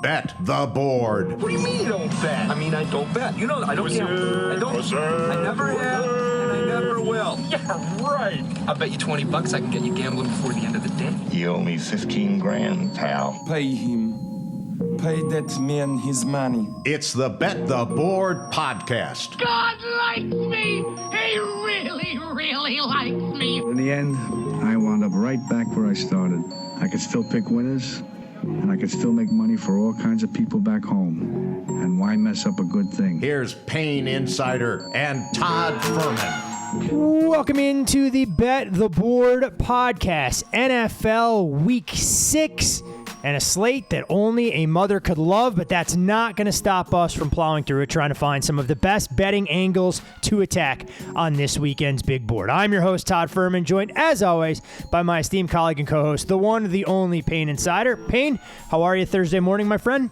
Bet the Board. What do you mean you don't bet? I mean, I don't bet. You know, I don't gamble. I don't. I never have, and I never will. Yeah, right. I'll bet you $20 I can get you gambling before the end of the day. You owe me 15 grand, pal. Pay him. Pay that man his money. It's the Bet the Board podcast. God likes me. He really, really likes me. In the end, I wound up right back where I started. I could still pick winners, and I could still make money for all kinds of people back home. And why mess up a good thing? Here's Payne Insider and Todd Fuhrman. Welcome into the Bet the Board podcast. NFL Week 6 and a slate that only a mother could love, but that's not going to stop us from plowing through it, trying to find some of the best betting angles to attack on this weekend's big board. I'm your host, Todd Fuhrman, joined, as always, by my esteemed colleague and co-host, the one, the only Payne Insider. Payne, how are you Thursday morning, my friend?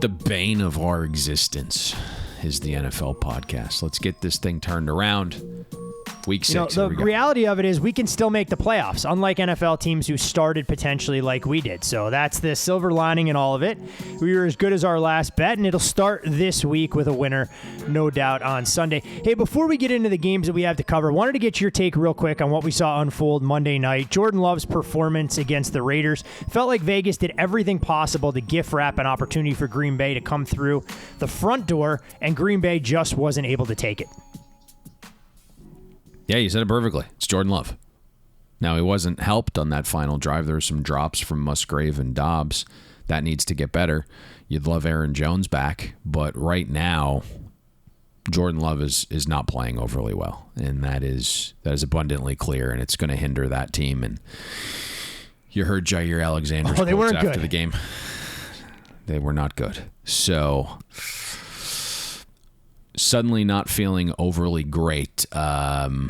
The bane of our existence is the NFL podcast. Let's get this thing turned around. Week 6. The reality of it is we can still make the playoffs, unlike NFL teams who started potentially like we did. So that's the silver lining in all of it. We were as good as our last bet, and it'll start this week with a winner, no doubt, on Sunday. Hey, before we get into the games that we have to cover, wanted to get your take real quick on what we saw unfold Monday night. Jordan Love's performance against the Raiders. Felt like Vegas did everything possible to gift wrap an opportunity for Green Bay to come through the front door, and Green Bay just wasn't able to take it. Yeah, you said it perfectly. It's Jordan Love. Now, he wasn't helped on that final drive. There were some drops from Musgrave and Dobbs. That needs to get better. You'd love Aaron Jones back, but right now, Jordan Love is not playing overly well, and that is abundantly clear, and it's going to hinder that team. And you heard Jair Alexander's quotes after the game. They were not good. So suddenly not feeling overly great about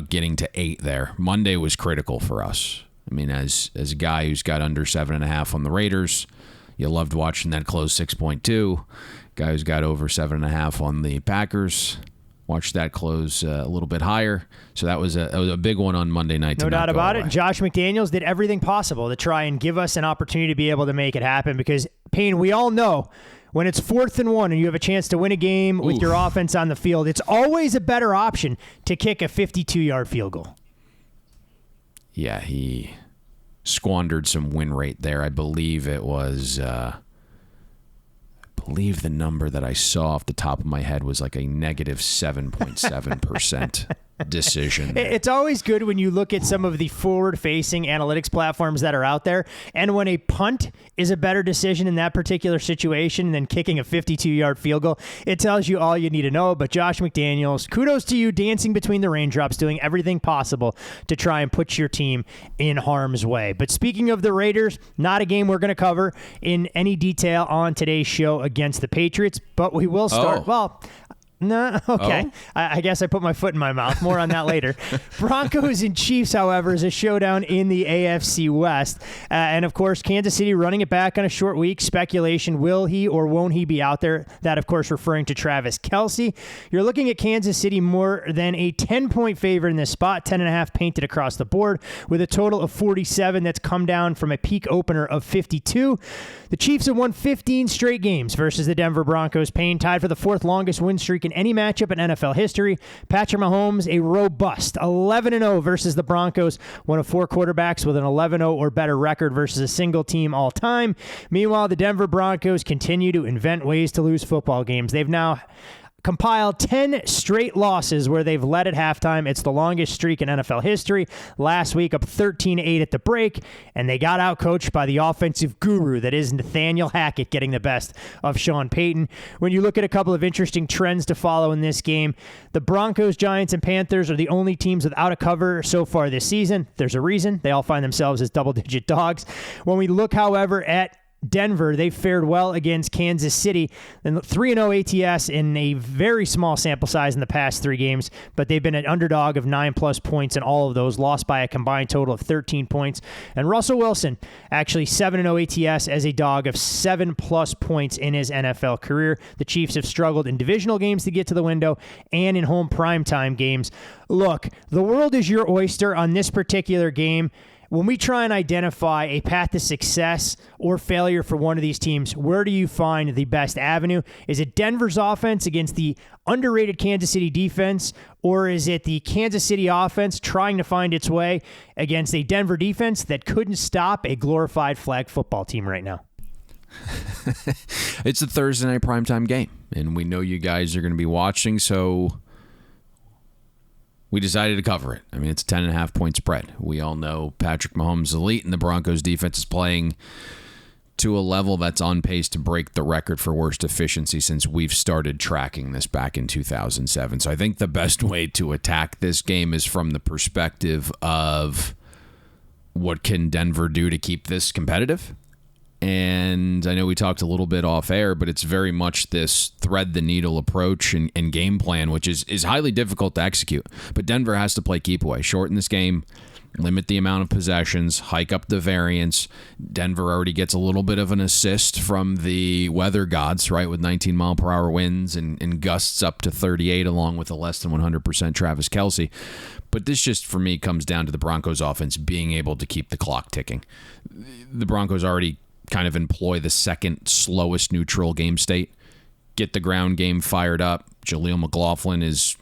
getting to 8 there. Monday was critical for us. I mean, as a guy who's got under 7.5 on the Raiders, you loved watching that close 6.2. Guy who's got over 7.5 on the Packers, watched that close a little bit higher. So that was a big one on Monday night. No doubt about it. Josh McDaniels did everything possible to try and give us an opportunity to be able to make it happen because, Payne, we all know when it's 4th and 1 and you have a chance to win a game with your offense on the field, it's always a better option to kick a 52-yard field goal. Yeah, he squandered some win rate there. I believe it was, the number that I saw off the top of my head was like a negative 7.7% decision. It's always good when you look at some of the forward-facing analytics platforms that are out there, and when a punt is a better decision in that particular situation than kicking a 52-yard field goal, it tells you all you need to know. But Josh McDaniels, kudos to you, dancing between the raindrops, doing everything possible to try and put your team in harm's way. But speaking of the Raiders, not a game we're going to cover in any detail on today's show against the Patriots, but we will start. No, okay. Oh. I guess I put my foot in my mouth. More on that later. Broncos and Chiefs, however, is a showdown in the AFC West. And, of course, Kansas City running it back on a short week. Speculation, will he or won't he be out there? That, of course, referring to Travis Kelce. You're looking at Kansas City more than a 10-point favorite in this spot. 10.5 painted across the board with a total of 47 that's come down from a peak opener of 52. The Chiefs have won 15 straight games versus the Denver Broncos. Payne tied for the 4th longest win streak in any matchup in NFL history. Patrick Mahomes, a robust 11-0 versus the Broncos, one of 4 quarterbacks with an 11-0 or better record versus a single team all time. Meanwhile, the Denver Broncos continue to invent ways to lose football games. They've now compiled 10 straight losses where they've led at halftime. It's the longest streak in NFL history. Last week, up 13-8 at the break, and they got outcoached by the offensive guru that is Nathaniel Hackett getting the best of Sean Payton. When you look at a couple of interesting trends to follow in this game, the Broncos, Giants, and Panthers are the only teams without a cover so far this season. There's a reason. They all find themselves as double-digit dogs. When we look, however, at Denver, they fared well against Kansas City. And 3-0 ATS in a very small sample size in the past 3 games, but they've been an underdog of 9+ points in all of those, lost by a combined total of 13 points. And Russell Wilson, actually 7-0 ATS as a dog of 7+ points in his NFL career. The Chiefs have struggled in divisional games to get to the window and in home primetime games. Look, the world is your oyster on this particular game. when we try and identify a path to success or failure for one of these teams, where do you find the best avenue? Is it Denver's offense against the underrated Kansas City defense, or is it the Kansas City offense trying to find its way against a Denver defense that couldn't stop a glorified flag football team right now? It's a Thursday night primetime game, and we know you guys are going to be watching, so we decided to cover it. I mean, it's a 10.5-point spread. We all know Patrick Mahomes is elite, and the Broncos defense is playing to a level that's on pace to break the record for worst efficiency since we've started tracking this back in 2007. So I think the best way to attack this game is from the perspective of what can Denver do to keep this competitive? And I know we talked a little bit off air, but it's very much this thread the needle approach and game plan, which is highly difficult to execute. But Denver has to play keep away, shorten this game, limit the amount of possessions, hike up the variance. Denver already gets a little bit of an assist from the weather gods, right, with 19-mile-per-hour winds and gusts up to 38, along with a less than 100% Travis Kelce. But this just, for me, comes down to the Broncos offense being able to keep the clock ticking. The Broncos already kind of employ the second slowest neutral game state. Get the ground game fired up. Jaleel McLaughlin is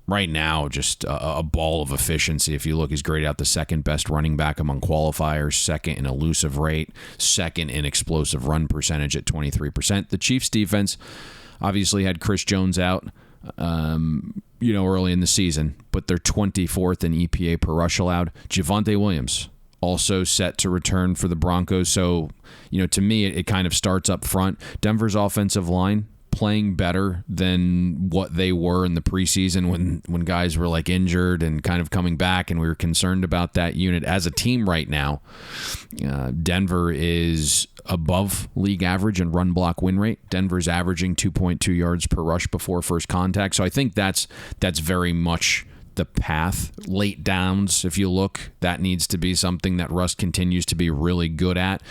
right now just a ball of efficiency. If you look, he's graded out the second best running back among qualifiers, second in elusive rate, second in explosive run percentage at 23%. The Chiefs defense obviously had Chris Jones out early in the season, but they're 24th in EPA per rush allowed. Javonte Williams also set to return for the Broncos. So, to me, it kind of starts up front. Denver's offensive line playing better than what they were in the preseason when guys were like injured and kind of coming back, and we were concerned about that unit. As a team right now, Denver is above league average in run block win rate. Denver's averaging 2.2 yards per rush before first contact. So I think that's very much the path. Late downs, if you look, that needs to be something that Russ continues to be really good at.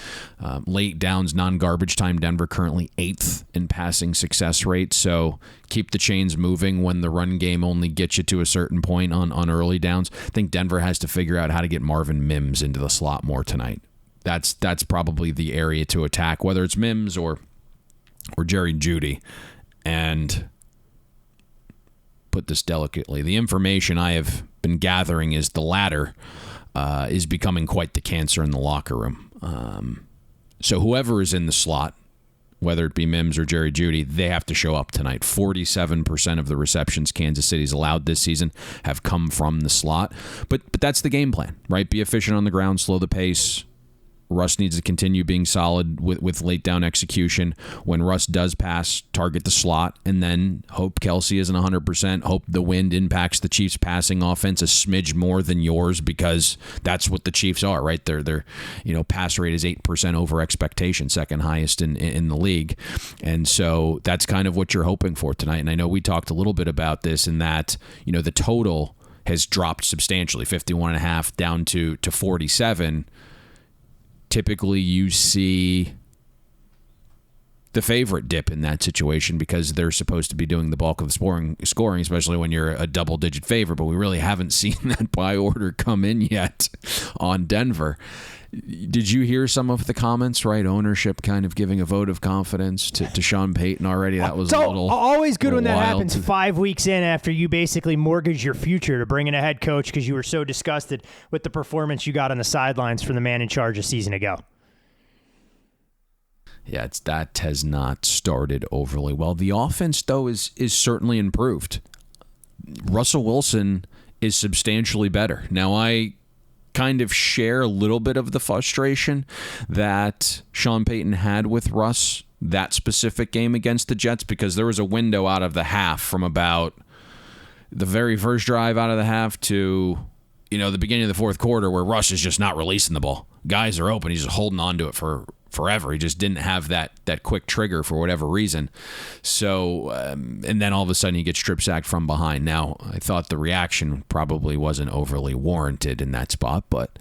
Late downs, non-garbage time, Denver currently 8th in passing success rate. So keep the chains moving when the run game only gets you to a certain point on early downs. I think Denver has to figure out how to get Marvin Mims into the slot more tonight. That's probably the area to attack, whether it's Mims or Jerry Jeudy. And put this delicately, the information I have been gathering is the latter is becoming quite the cancer in the locker room. So whoever is in the slot, whether it be Mims or Jerry Jeudy, they have to show up tonight. 47% of the receptions Kansas City's allowed this season have come from the slot. But that's the game plan, right? Be efficient on the ground, slow the pace. Russ needs to continue being solid with late down execution. When Russ does pass, target the slot, and then hope Kelce isn't 100%. Hope the wind impacts the Chiefs' passing offense a smidge more than yours, because that's what the Chiefs are, right? Their pass rate is 8% over expectation, second highest in the league, and so that's kind of what you're hoping for tonight. And I know we talked a little bit about this in that the total has dropped substantially, 51.5 down to 47. Typically, you see the favorite dip in that situation because they're supposed to be doing the bulk of the scoring, especially when you're a double-digit favorite. But we really haven't seen that buy order come in yet on Denver. Did you hear some of the comments, right? Ownership kind of giving a vote of confidence to Sean Payton already. That was always good when that happens 5 weeks in after you basically mortgage your future to bring in a head coach because you were so disgusted with the performance you got on the sidelines from the man in charge a season ago. Yeah, that has not started overly well. The offense, though, is certainly improved. Russell Wilson is substantially better. Now, I kind of share a little bit of the frustration that Sean Payton had with Russ that specific game against the Jets, because there was a window out of the half from about the very first drive out of the half to the beginning of the fourth quarter where Russ is just not releasing the ball. Guys are open. He's just holding on to it for forever. He just didn't have that quick trigger for whatever reason. So, and then all of a sudden he gets strip sacked from behind. Now, I thought the reaction probably wasn't overly warranted in that spot, but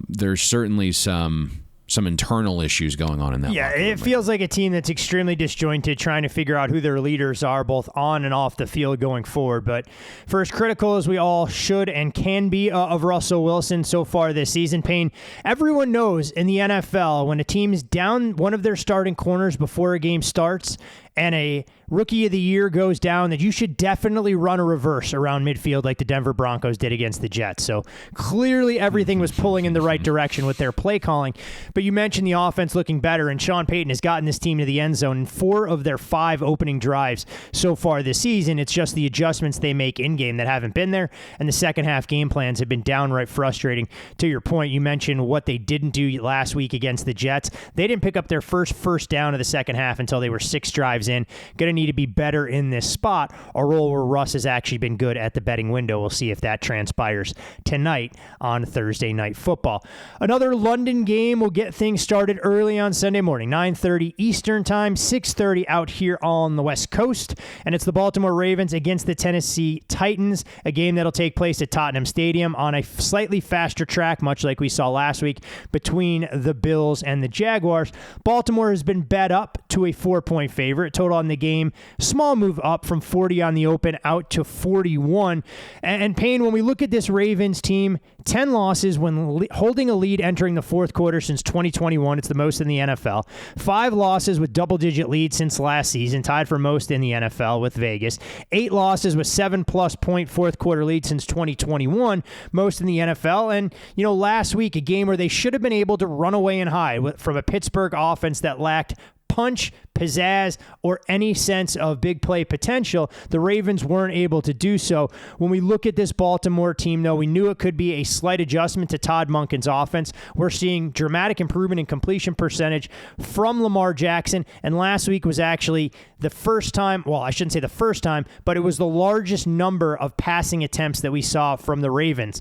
there's certainly some some internal issues going on in that. Yeah, locker room. it feels like a team that's extremely disjointed, trying to figure out who their leaders are, both on and off the field going forward. But for as critical as we all should and can be of Russell Wilson so far this season, Payne, everyone knows in the NFL when a team's down one of their starting corners before a game starts and a rookie of the year goes down, that you should definitely run a reverse around midfield like the Denver Broncos did against the Jets. So clearly everything was pulling in the right direction with their play calling. But you mentioned the offense looking better, and Sean Payton has gotten this team to the end zone in 4 of their 5 opening drives so far this season. It's just the adjustments they make in-game that haven't been there, and the second half game plans have been downright frustrating. To your point, you mentioned what they didn't do last week against the Jets. They didn't pick up their first down of the second half until they were 6 drives in. Going to need to be better in this spot, a role where Russ has actually been good at the betting window. We'll see if that transpires tonight on Thursday Night Football. Another London game will get things started early on Sunday morning, 9:30 Eastern Time, 6:30 out here on the West Coast, and it's the Baltimore Ravens against the Tennessee Titans, a game that'll take place at Tottenham Stadium on a slightly faster track, much like we saw last week between the Bills and the Jaguars. Baltimore has been bet up to a 4-point favorite. Total on the game, small move up from 40 on the open out to 41. And Payne, when we look at this Ravens team, 10 losses when holding a lead entering the fourth quarter since 2021. It's the most in the NFL. 5 losses with double-digit leads since last season, tied for most in the NFL with Vegas. 8 losses with 7+ point fourth quarter lead since 2021, most in the NFL. And, last week, a game where they should have been able to run away and hide from a Pittsburgh offense that lacked punch, pizzazz, or any sense of big play potential. The Ravens weren't able to do so. When we look at this Baltimore team, though, we knew it could be a slight adjustment to Todd Monken's offense. We're seeing dramatic improvement in completion percentage from Lamar Jackson, and last week was actually the first time, well, I shouldn't say the first time, but it was the largest number of passing attempts that we saw from the Ravens.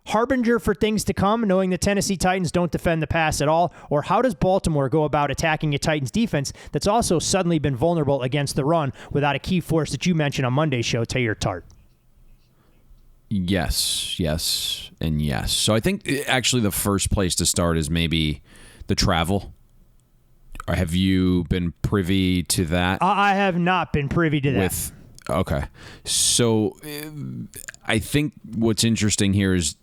Harbinger for things to come, knowing the Tennessee Titans don't defend the pass at all? Or how does Baltimore go about attacking a Titans defense that's also suddenly been vulnerable against the run without a key force that you mentioned on Monday's show, Taylor Tart? Yes, and yes. So I think actually the first place to start is maybe the travel. Or have you been privy to that? I have not been privy to that. Okay. So I think what's interesting here is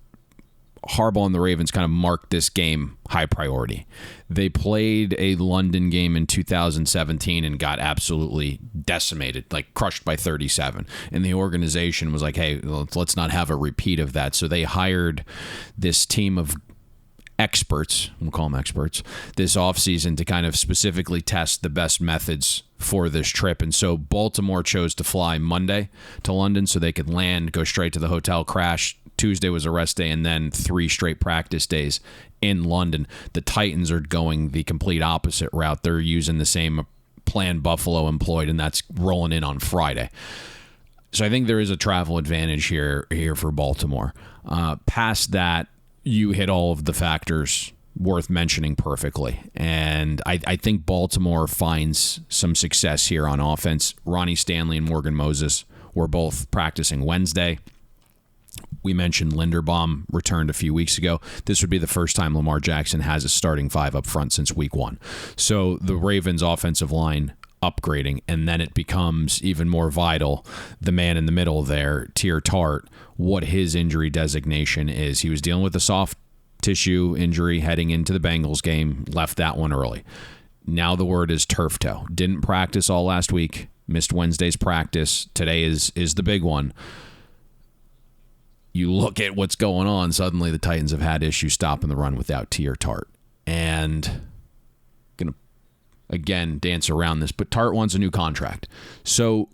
Harbaugh and the Ravens kind of marked this game high priority. They played a London game in 2017 and got absolutely decimated, like crushed by 37. And the organization was like, hey, let's not have a repeat of that. So they hired this team of experts, we'll call them experts, this offseason to kind of specifically test the best methods for this trip. And so Baltimore chose to fly Monday to London so they could land, go straight to the hotel, crash. Tuesday was a rest day, and then 3 straight practice days in London. The Titans are going the complete opposite route. They're using the same plan Buffalo employed, and that's rolling in on Friday. So I think there is a travel advantage here for Baltimore. Past that, you hit all of the factors worth mentioning perfectly. And I think Baltimore finds some success here on offense. Ronnie Stanley and Morgan Moses were both practicing Wednesday. We mentioned Linderbaum returned a few weeks ago. This would be the first time Lamar Jackson has a starting 5 up front since week 1. So the Ravens offensive line upgrading, and then it becomes even more vital, the man in the middle there, Taylor Tart, what his injury designation is. He was dealing with a soft tissue injury heading into the Bengals game, left that one early. Now the word is turf toe. Didn't practice all last week, missed Wednesday's practice. Today is the big one. You look at what's going on, suddenly the Titans have had issues stopping the run without Taylor Tart. And going to, again, dance around this, but Tart wants a new contract. So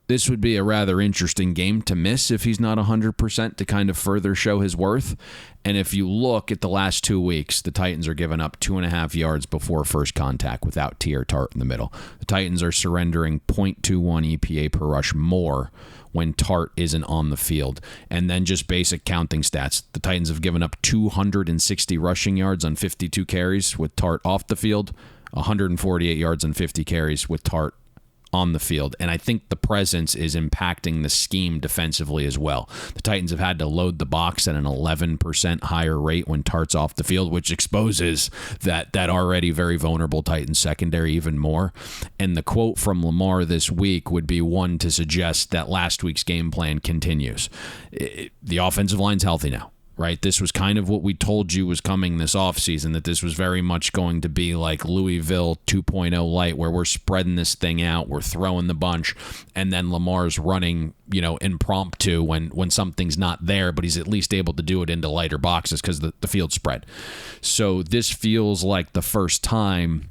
this would be a rather interesting game to miss if he's not 100% to kind of further show his worth. And if you look at the last 2 weeks, the Titans are giving up 2.5 yards before first contact without Taylor Tart in the middle. The Titans are surrendering 0.21 EPA per rush more when Tart isn't on the field. And then just basic counting stats. The Titans have given up 260 rushing yards on 52 carries with Tart off the field, 148 yards on 50 carries with Tart on the field, and I think the presence is impacting the scheme defensively as well. The Titans have had to load the box at an 11% higher rate when Tartt's off the field, which exposes that already very vulnerable Titans secondary even more. And the quote from Lamar this week would be one to suggest that last week's game plan continues. The offensive line's healthy now. Right, this was kind of what we told you was coming this offseason, that this was very much going to be like Louisville 2.0 light, where we're spreading this thing out, we're throwing the bunch, and then Lamar's running, impromptu when something's not there, but he's at least able to do it into lighter boxes because the field's spread. So this feels like the first time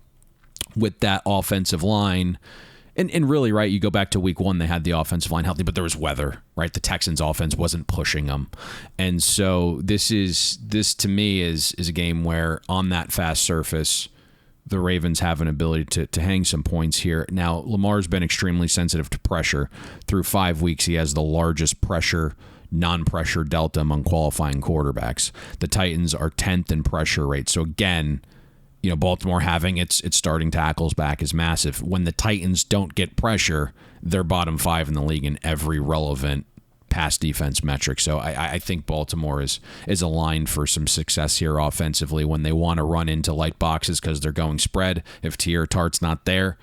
with that offensive line. And really, right, you go back to week 1, they had the offensive line healthy, but there was weather, right? The Texans' offense wasn't pushing them. And so this to me is a game where on that fast surface, the Ravens have an ability to hang some points here. Now, Lamar's been extremely sensitive to pressure. Through 5 weeks, he has the largest pressure, non-pressure delta among qualifying quarterbacks. The Titans are 10th in pressure rate. So again, Baltimore having its starting tackles back is massive. When the Titans don't get pressure, they're bottom 5 in the league in every relevant pass defense metric. So I think Baltimore is aligned for some success here offensively when they want to run into light boxes because they're going spread. If Tier Tartt's not there,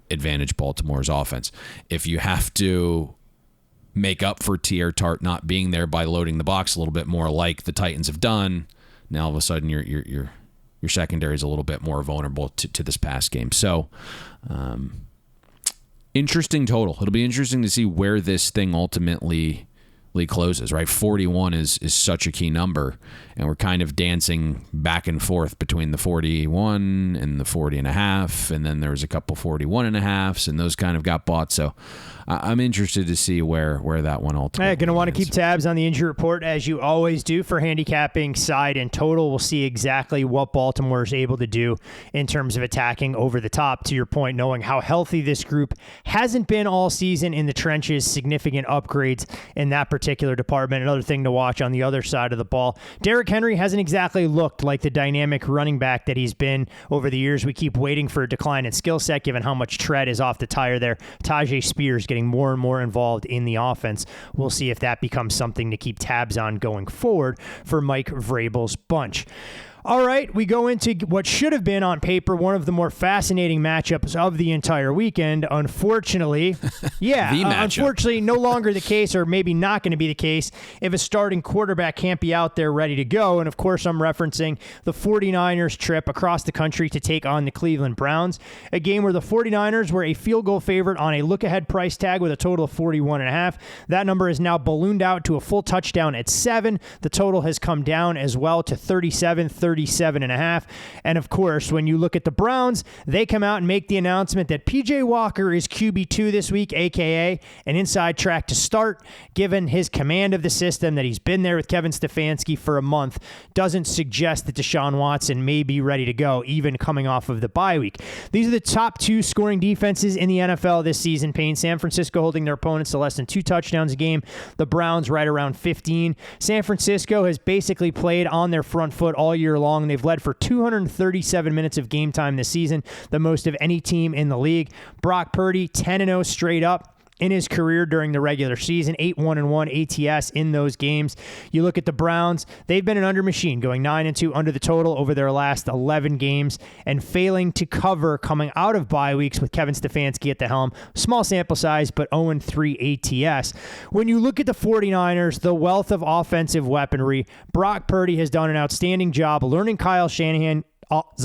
advantage Baltimore's offense. If you have to make up for Tier Tart not being there by loading the box a little bit more like the Titans have done, now all of a sudden your secondary is a little bit more vulnerable to this pass game. So, interesting total. It'll be interesting to see where this thing ultimately closes, right? 41 is such a key number, and we're kind of dancing back and forth between the 41 and the 40.5, and then there was a couple 41.5s, and those kind of got bought. So I'm interested to see where that one ultimately Going to want to lands. keep tabs on the injury report, as you always do, for handicapping side and total. We'll see exactly what Baltimore is able to do in terms of attacking over the top. To your point, knowing how healthy this group hasn't been all season in the trenches, significant upgrades in that particular department. Another thing to watch on the other side of the ball, Derrick Henry hasn't exactly looked like the dynamic running back that he's been over the years. We keep waiting for a decline in skill set, given how much tread is off the tire there. Tajay Spears getting more and more involved in the offense. We'll see if that becomes something to keep tabs on going forward for Mike Vrabel's bunch. All right, we go into what should have been on paper one of the more fascinating matchups of the entire weekend. Unfortunately, unfortunately, no longer the case, or maybe not going to be the case if a starting quarterback can't be out there ready to go. And of course, I'm referencing the 49ers trip across the country to take on the Cleveland Browns, a game where the 49ers were a field goal favorite on a look-ahead price tag with a total of 41.5. That number is now ballooned out to a full touchdown at 7. The total has come down as well to 37.5. And of course, when you look at the Browns, they come out and make the announcement that PJ Walker is QB2 this week, aka an inside track to start, given his command of the system, that he's been there with Kevin Stefanski for a month, doesn't suggest that Deshaun Watson may be ready to go, even coming off of the bye week. These are the top 2 scoring defenses in the NFL this season, Payne. San Francisco holding their opponents to less than 2 touchdowns a game. The Browns right around 15. San Francisco has basically played on their front foot all year long. They've led for 237 minutes of game time this season, the most of any team in the league. Brock Purdy, 10-0 straight up in his career during the regular season, 8-1-1 ATS in those games. You look at the Browns, they've been an under machine, going 9-2 under the total over their last 11 games and failing to cover coming out of bye weeks with Kevin Stefanski at the helm. Small sample size, but 0-3 ATS. When you look at the 49ers, the wealth of offensive weaponry, Brock Purdy has done an outstanding job learning Kyle Shanahan's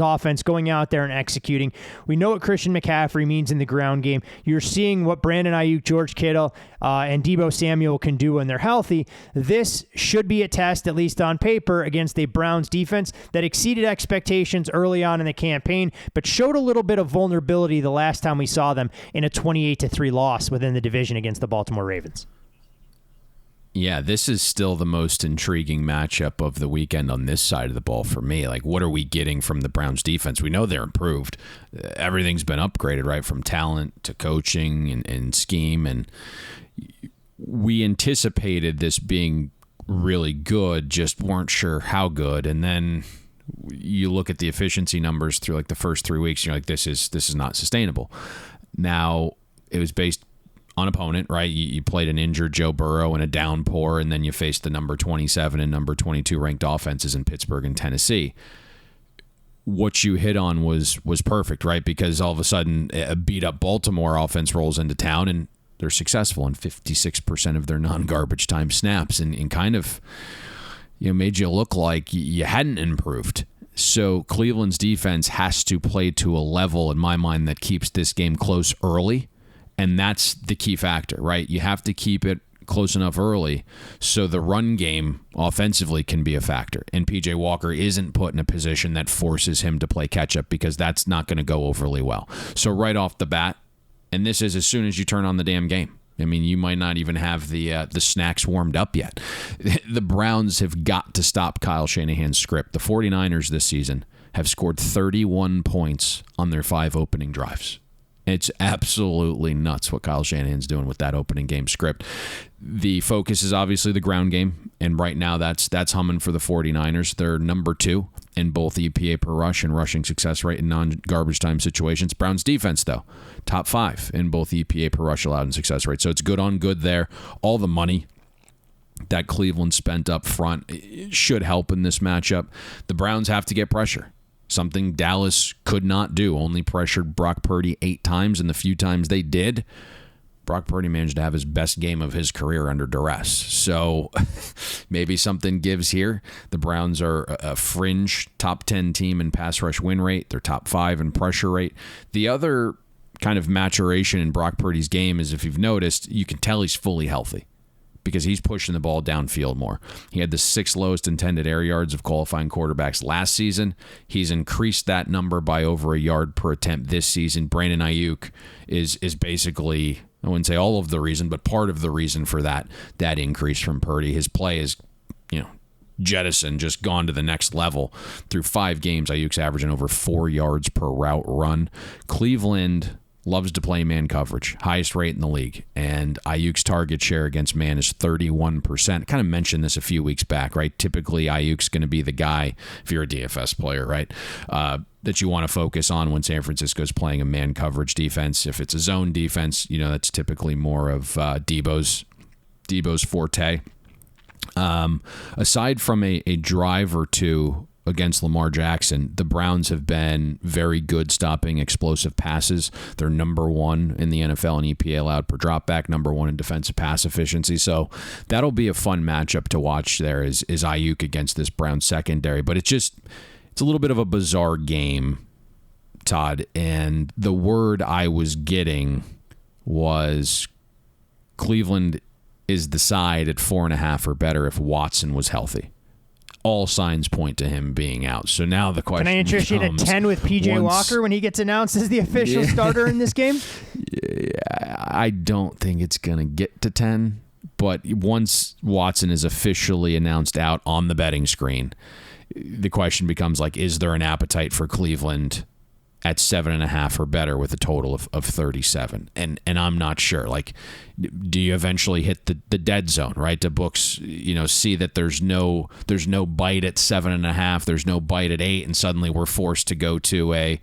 offense, going out there and executing. We know what Christian McCaffrey means in the ground game. You're seeing what Brandon Ayuk, George Kittle, and Deebo Samuel can do when they're healthy. This should be a test, at least on paper, against a Browns defense that exceeded expectations early on in the campaign, but showed a little bit of vulnerability the last time we saw them in a 28-3 loss within the division against the Baltimore Ravens. Yeah, this is still the most intriguing matchup of the weekend on this side of the ball for me. Like, what are we getting from the Browns defense? We know they're improved. Everything's been upgraded, right, from talent to coaching and scheme. And we anticipated this being really good, just weren't sure how good. And then you look at the efficiency numbers through like the first 3 weeks, and you're like, this is not sustainable. Now, it was based on opponent, right? You played an injured Joe Burrow and a downpour, and then you faced the number 27 and number 22 ranked offenses in Pittsburgh and Tennessee. What you hit on was perfect, right? Because all of a sudden a beat-up Baltimore offense rolls into town, and they're successful in 56% of their non-garbage time snaps, and kind of made you look like you hadn't improved. So Cleveland's defense has to play to a level, in my mind, that keeps this game close early. And that's the key factor, right? You have to keep it close enough early so the run game offensively can be a factor. And P.J. Walker isn't put in a position that forces him to play catch-up, because that's not going to go overly well. So right off the bat, and this is as soon as you turn on the damn game. I mean, you might not even have the snacks warmed up yet. The Browns have got to stop Kyle Shanahan's script. The 49ers this season have scored 31 points on their 5 opening drives. It's absolutely nuts what Kyle Shanahan's doing with that opening game script. The focus is obviously the ground game, and right now that's humming for the 49ers. They're number 2 in both EPA per rush and rushing success rate in non-garbage time situations. Browns defense, though, top 5 in both EPA per rush allowed and success rate. So it's good on good there. All the money that Cleveland spent up front should help in this matchup. The Browns have to get pressure. Something Dallas could not do. Only pressured Brock Purdy 8 times, and the few times they did, Brock Purdy managed to have his best game of his career under duress. So maybe something gives here. The Browns are a fringe top 10 team in pass rush win rate. They're top 5 in pressure rate. The other kind of maturation in Brock Purdy's game is, if you've noticed, you can tell he's fully healthy, because he's pushing the ball downfield more. He had the 6th lowest intended air yards of qualifying quarterbacks last season. He's increased that number by over a yard per attempt this season. Brandon Ayuk is basically, I wouldn't say all of the reason, but part of the reason for that increase from Purdy. His play is, jettisoned, just gone to the next level. Through 5 games, Ayuk's averaging over 4 yards per route run. Cleveland loves to play man coverage, highest rate in the league, and Ayuk's target share against man is 31%. Kind of mentioned this a few weeks back, right? Typically, Ayuk's going to be the guy, if you're a DFS player, right, that you want to focus on when San Francisco's playing a man coverage defense. If it's a zone defense, that's typically more of Debo's forte. Aside from a drive or two against Lamar Jackson, the Browns have been very good stopping explosive passes. They're number 1 in the NFL in EPA allowed per dropback, number 1 in defensive pass efficiency. So that'll be a fun matchup to watch there is Ayuk against this Browns secondary. But it's a little bit of a bizarre game, Todd. And the word I was getting was Cleveland is the side at 4.5 or better if Watson was healthy. All signs point to him being out. So now the question becomes, can I interest you at 10 with P.J. Walker when he gets announced as the official starter in this game? I don't think it's going to get to 10, but once Watson is officially announced out on the betting screen, the question becomes, is there an appetite for Cleveland at 7.5 or better with a total of 37? And I'm not sure. Do you eventually hit the dead zone, right? The books, see that there's no bite at 7.5, there's no bite at 8, and suddenly we're forced to go to a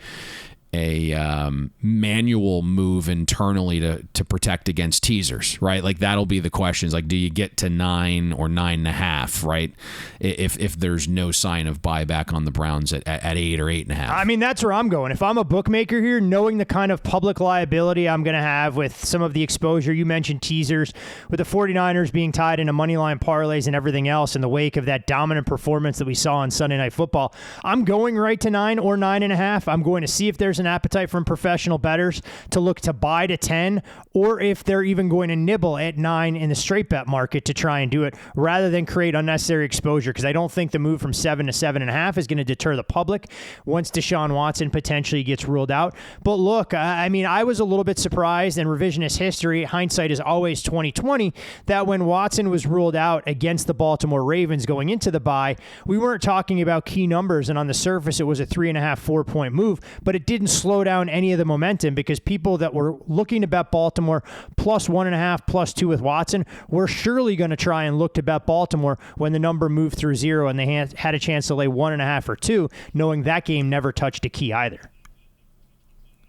manual move internally to protect against teasers, right? That'll be the questions. Do you get to 9 or 9.5, right? If there's no sign of buyback on the Browns at 8 or 8.5. I mean, that's where I'm going. If I'm a bookmaker here, knowing the kind of public liability I'm going to have with some of the exposure, you mentioned teasers, with the 49ers being tied into moneyline parlays and everything else in the wake of that dominant performance that we saw on Sunday Night Football, I'm going right to 9 or 9.5. I'm going to see if there's an appetite from professional bettors to look to buy to 10, or if they're even going to nibble at 9 in the straight bet market to try and do it rather than create unnecessary exposure, because I don't think the move from 7 to 7.5 is going to deter the public once Deshaun Watson potentially gets ruled out. But look, I mean, I was a little bit surprised, and revisionist history, hindsight is always 20/20, that when Watson was ruled out against the Baltimore Ravens going into the bye, we weren't talking about key numbers, and on the surface it was a 3.5, 4-point move, but it didn't slow down any of the momentum, because people that were looking to bet Baltimore plus 1.5, plus 2 with Watson were surely going to try and look to bet Baltimore when the number moved through 0 and they had a chance to lay 1.5 or 2, knowing that game never touched a key either.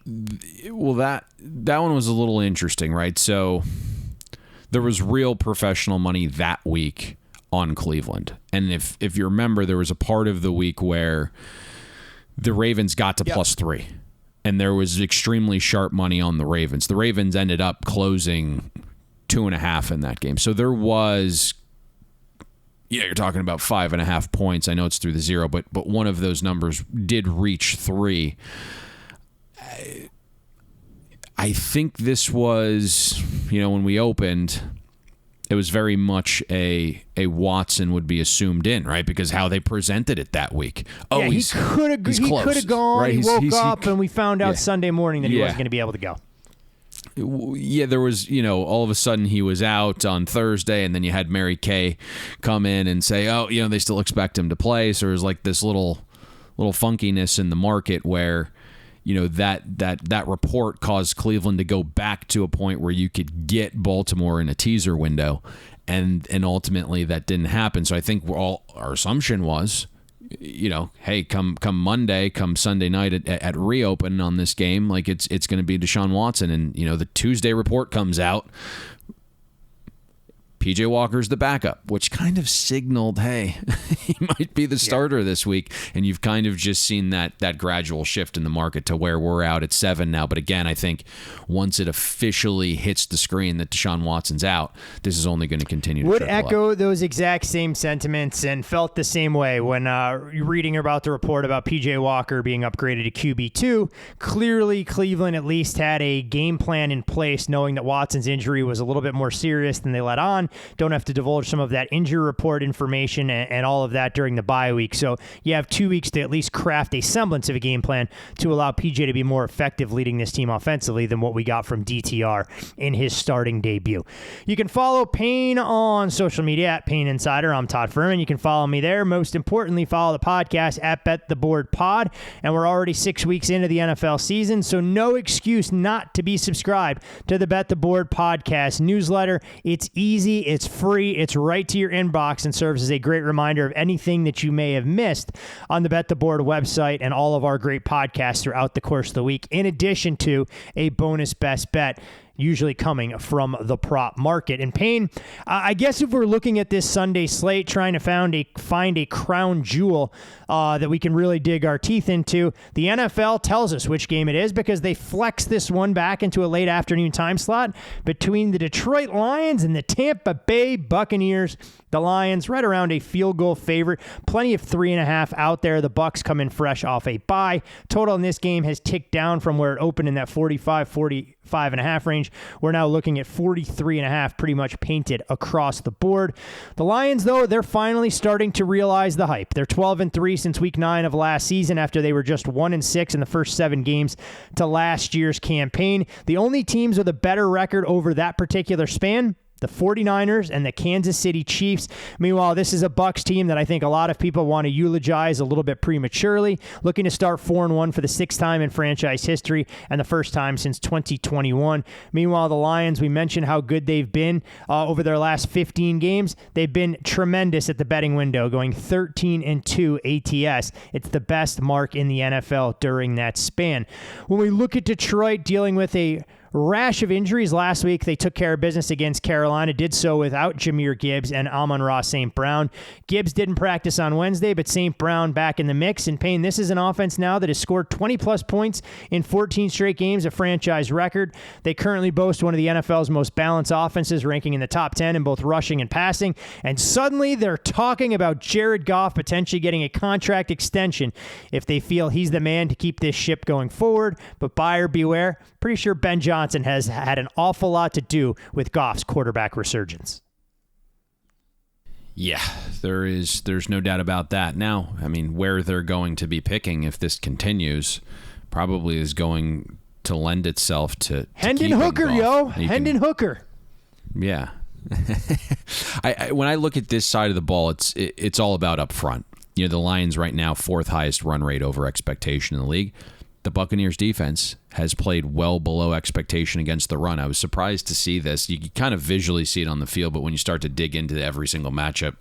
Well, that one was a little interesting, right? So there was real professional money that week on Cleveland. And if you remember, there was a part of the week where the Ravens got to +3. And there was extremely sharp money on the Ravens. The Ravens ended up closing 2.5 in that game. So there was, you're talking about 5.5 points. I know it's through the 0, but one of those numbers did reach 3. I think this was, when we opened, it was very much a Watson would be assumed in, right? Because how they presented it that week. Oh, yeah, he could have gone. Right? He woke up and we found out Sunday morning that he wasn't going to be able to go. Yeah, there was, all of a sudden he was out on Thursday, and then you had Mary Kay come in and say, oh, they still expect him to play. So there's like this little funkiness in the market where, that report caused Cleveland to go back to a point where you could get Baltimore in a teaser window, and ultimately that didn't happen. So I think our assumption was, hey, come Monday, come Sunday night at reopen on this game, like it's going to be Deshaun Watson, and the Tuesday report comes out. PJ Walker's the backup, which kind of signaled, hey, he might be the starter this week. And you've kind of just seen that gradual shift in the market to where we're out at 7 now. But again, I think once it officially hits the screen that Deshaun Watson's out, this is only going to continue to would trickle echo up. Those exact same sentiments and felt the same way when reading about the report about PJ Walker being upgraded to QB2. Clearly, Cleveland at least had a game plan in place, knowing that Watson's injury was a little bit more serious than they let on. Don't have to divulge some of that injury report information and all of that during the bye week. So you have 2 weeks to at least craft a semblance of a game plan to allow PJ to be more effective leading this team offensively than what we got from DTR in his starting debut. You can follow Payne on social media at Payne Insider. I'm Todd Fuhrman. You can follow me there. Most importantly, follow the podcast at Bet the Board Pod. And we're already 6 weeks into the NFL season, so no excuse not to be subscribed to the Bet the Board podcast newsletter. It's easy. It's free. It's right to your inbox and serves as a great reminder of anything that you may have missed on the Bet the Board website and all of our great podcasts throughout the course of the week, in addition to a bonus best bet usually coming from the prop market. And Payne, I guess if we're looking at this Sunday slate, trying to find a crown jewel that we can really dig our teeth into, the NFL tells us which game it is because they flex this one back into a late afternoon time slot between the Detroit Lions and the Tampa Bay Buccaneers. The Lions right around a field goal favorite. Plenty of 3.5 out there. The Bucs come in fresh off a bye. Total in this game has ticked down from where it opened in that 45.5 range. We're now looking at 43.5, pretty much painted across the board. The Lions, though, they're finally starting to realize the hype. They're 12-3 since week 9 of last season after they were just 1-6 in the first 7 games to last year's campaign. The only teams with a better record over that particular span, the 49ers and the Kansas City Chiefs. Meanwhile, this is a Bucs team that I think a lot of people want to eulogize a little bit prematurely, looking to start 4-1 for the 6th time in franchise history and the first time since 2021. Meanwhile, the Lions, we mentioned how good they've been over their last 15 games. They've been tremendous at the betting window, going 13-2 ATS. It's the best mark in the NFL during that span. When we look at Detroit dealing with a rash of injuries last week, they took care of business against Carolina, did so without Jahmyr Gibbs and Amon-Ra St. Brown. Gibbs didn't practice on Wednesday, but St. Brown back in the mix. And Payne, this is an offense now that has scored 20-plus points in 14 straight games, a franchise record. They currently boast one of the NFL's most balanced offenses, ranking in the top 10 in both rushing and passing. And suddenly they're talking about Jared Goff potentially getting a contract extension if they feel he's the man to keep this ship going forward. But buyer beware. Pretty sure Ben Johnson has had an awful lot to do with Goff's quarterback resurgence. Yeah, there's no doubt about that. Now, I mean, where they're going to be picking if this continues probably is going to lend itself to Hendon Hooker, Goff. Hendon Hooker. Yeah. When I look at this side of the ball, it's all about up front. The Lions right now, 4th highest run rate over expectation in the league. The Buccaneers defense has played well below expectation against the run. I was surprised to see this. You kind of visually see it on the field, but when you start to dig into every single matchup,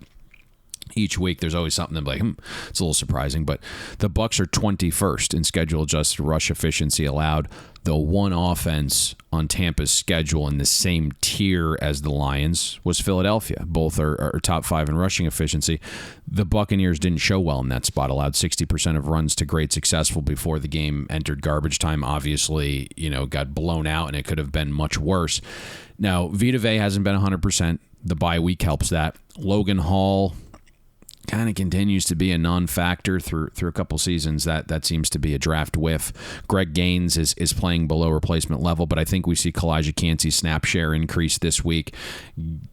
each week there's always something that's like, it's a little surprising. But the Bucs are 21st in schedule-adjusted rush efficiency allowed. The one offense on Tampa's schedule in the same tier as the Lions was Philadelphia. Both are top 5 in rushing efficiency. The Buccaneers didn't show well in that spot, allowed 60% of runs to great successful before the game entered garbage time. Obviously, got blown out, and it could have been much worse. Now, Vita Vea hasn't been 100%. The bye week helps that. Logan Hall kind of continues to be a non-factor through a couple seasons. That seems to be a draft whiff. Greg Gaines is playing below replacement level, but I think we see Kalijah Cansey's snap share increase this week.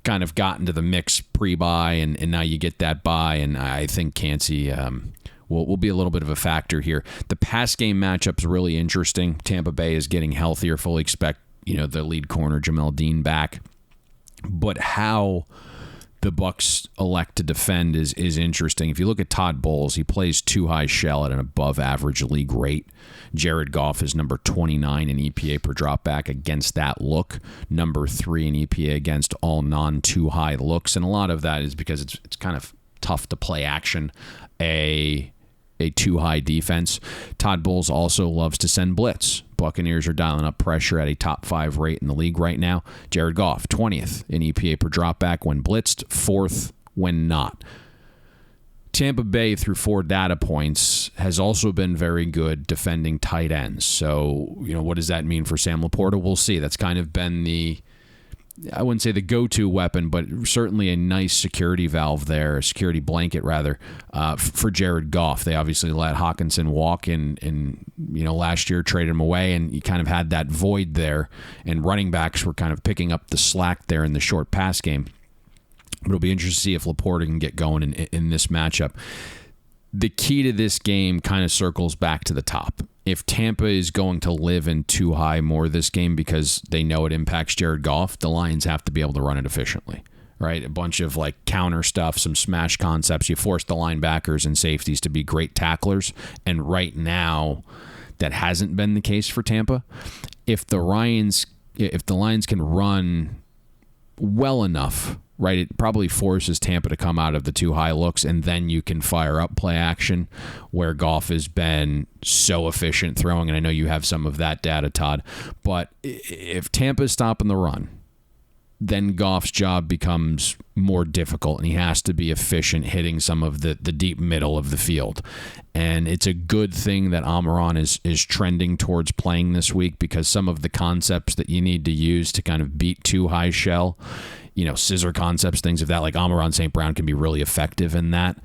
Kind of got into the mix pre-bye, and now you get that bye, and I think Cansey will be a little bit of a factor here. The pass game matchup's really interesting. Tampa Bay is getting healthier. Fully expect the lead corner Jamel Dean back, but how the Bucs elect to defend is interesting. If you look at Todd Bowles, he plays too high shell at an above average league rate. Jared Goff is number 29 in EPA per drop back against that look, number 3 in EPA against all non-too high looks, and a lot of that is because it's kind of tough to play action a too high defense. Todd Bowles also loves to send blitz. Buccaneers are dialing up pressure at a top 5 rate in the league right now. Jared Goff, 20th in EPA per dropback when blitzed, 4th when not. Tampa Bay, through 4 data points, has also been very good defending tight ends. So, what does that mean for Sam Laporta? We'll see. That's kind of been I wouldn't say the go-to weapon, but certainly a nice security valve there, a security blanket rather, for Jared Goff. They obviously let Hawkinson walk and last year traded him away, and you kind of had that void there, and running backs were kind of picking up the slack there in the short pass game. But it'll be interesting to see if Laporta can get going in this matchup. The key to this game kind of circles back to the top. If Tampa is going to live in too high more this game because they know it impacts Jared Goff, the Lions have to be able to run it efficiently, right? A bunch of counter stuff, some smash concepts. You force the linebackers and safeties to be great tacklers, and right now that hasn't been the case for Tampa. If the Lions can run well enough, right, it probably forces Tampa to come out of the too high looks, and then you can fire up play action where Goff has been so efficient throwing, and I know you have some of that data, Todd. But if Tampa's stopping the run, then Goff's job becomes more difficult, and he has to be efficient hitting some of the deep middle of the field. And it's a good thing that Amaron is trending towards playing this week, because some of the concepts that you need to use to kind of beat too high shell, scissor concepts, things of that, like Amaron St. Brown can be really effective in that.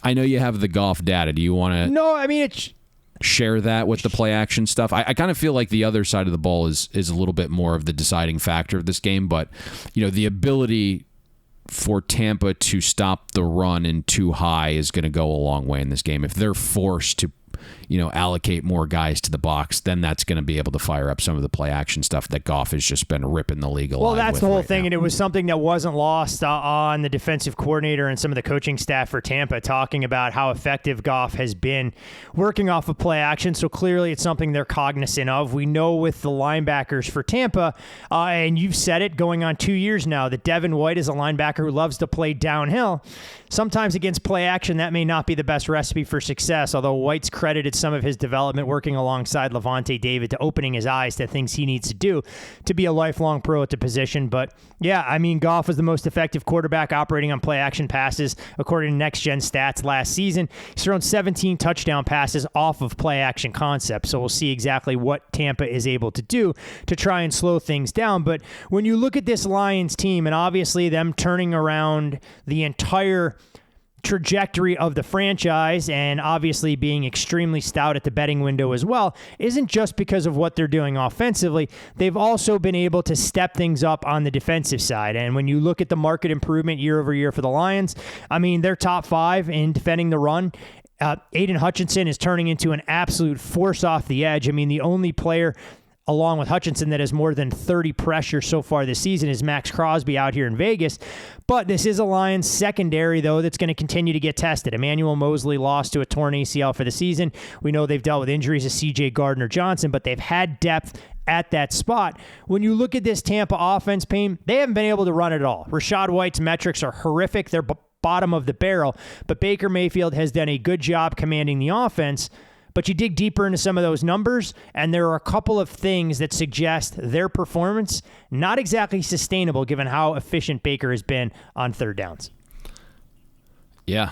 I know you have the Goff data. Do you want to... No, I mean, it's... share that with the play action stuff? I kind of feel like the other side of the ball is a little bit more of the deciding factor of this game, but the ability for Tampa to stop the run in too high is going to go a long way in this game. If they're forced to allocate more guys to the box, then that's going to be able to fire up some of the play action stuff that Goff has just been ripping the league alive. Well, that's the whole thing, now. And it was something that wasn't lost on the defensive coordinator and some of the coaching staff for Tampa, talking about how effective Goff has been working off of play action. So clearly it's something they're cognizant of. We know with the linebackers for Tampa, and you've said it going on 2 years now, that Devin White is a linebacker who loves to play downhill. Sometimes against play action, that may not be the best recipe for success, although White's credited some of his development working alongside Levante David to opening his eyes to things he needs to do to be a lifelong pro at the position. But yeah, I mean, Goff was the most effective quarterback operating on play action passes according to Next Gen Stats last season. He's thrown 17 touchdown passes off of play action concepts. So we'll see exactly what Tampa is able to do to try and slow things down. But when you look at this Lions team, and obviously them turning around the entire trajectory of the franchise, and obviously being extremely stout at the betting window as well, isn't just because of what they're doing offensively. They've also been able to step things up on the defensive side. And when you look at the market improvement year over year for the Lions, I mean, they're top 5 in defending the run. Aiden Hutchinson is turning into an absolute force off the edge. I mean, the only player along with Hutchinson that has more than 30 pressures so far this season is Max Crosby out here in Vegas. But this is a Lions secondary, though, that's going to continue to get tested. Emmanuel Mosley lost to a torn ACL for the season. We know they've dealt with injuries to C.J. Gardner-Johnson, but they've had depth at that spot. When you look at this Tampa offense, Payne, they haven't been able to run it at all. Rachaad White's metrics are horrific. They're bottom of the barrel, but Baker Mayfield has done a good job commanding the offense. But you dig deeper into some of those numbers, and there are a couple of things that suggest their performance not exactly sustainable given how efficient Baker has been on third downs. Yeah,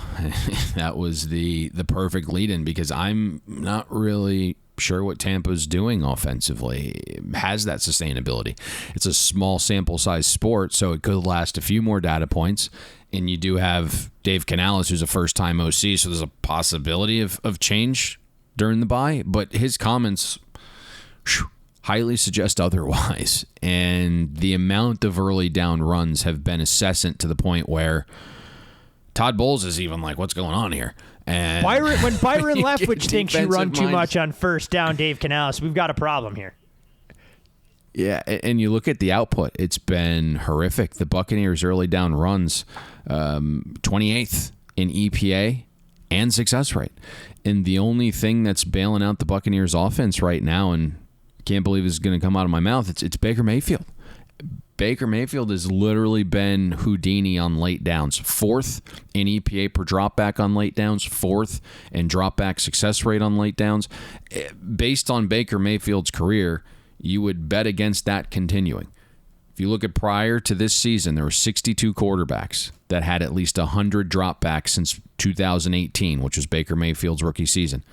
that was the perfect lead-in because I'm not really sure what Tampa's doing offensively. It has that sustainability. It's a small sample size sport, so it could last a few more data points. And you do have Dave Canales, who's a first-time OC, so there's a possibility of change during the bye, but his comments highly suggest otherwise. And the amount of early down runs have been incessant to the point where Todd Bowles is even like, what's going on here? And when Byron Leftwich thinks you run too minds. much on first down, Dave Canales, we've got a problem here. Yeah, and you look at the output, it's been horrific. The Buccaneers' early down runs, 28th in EPA and success rate. And the only thing that's bailing out the Buccaneers offense right now, and can't believe this is going to come out of my mouth, it's Baker Mayfield. Baker Mayfield has literally been Houdini on late downs. 4th in EPA per dropback on late downs, 4th in dropback success rate on late downs. Based on Baker Mayfield's career, you would bet against that continuing. If you look at prior to this season, there were 62 quarterbacks that had at least 100 dropbacks since 2018, which was Baker Mayfield's rookie season.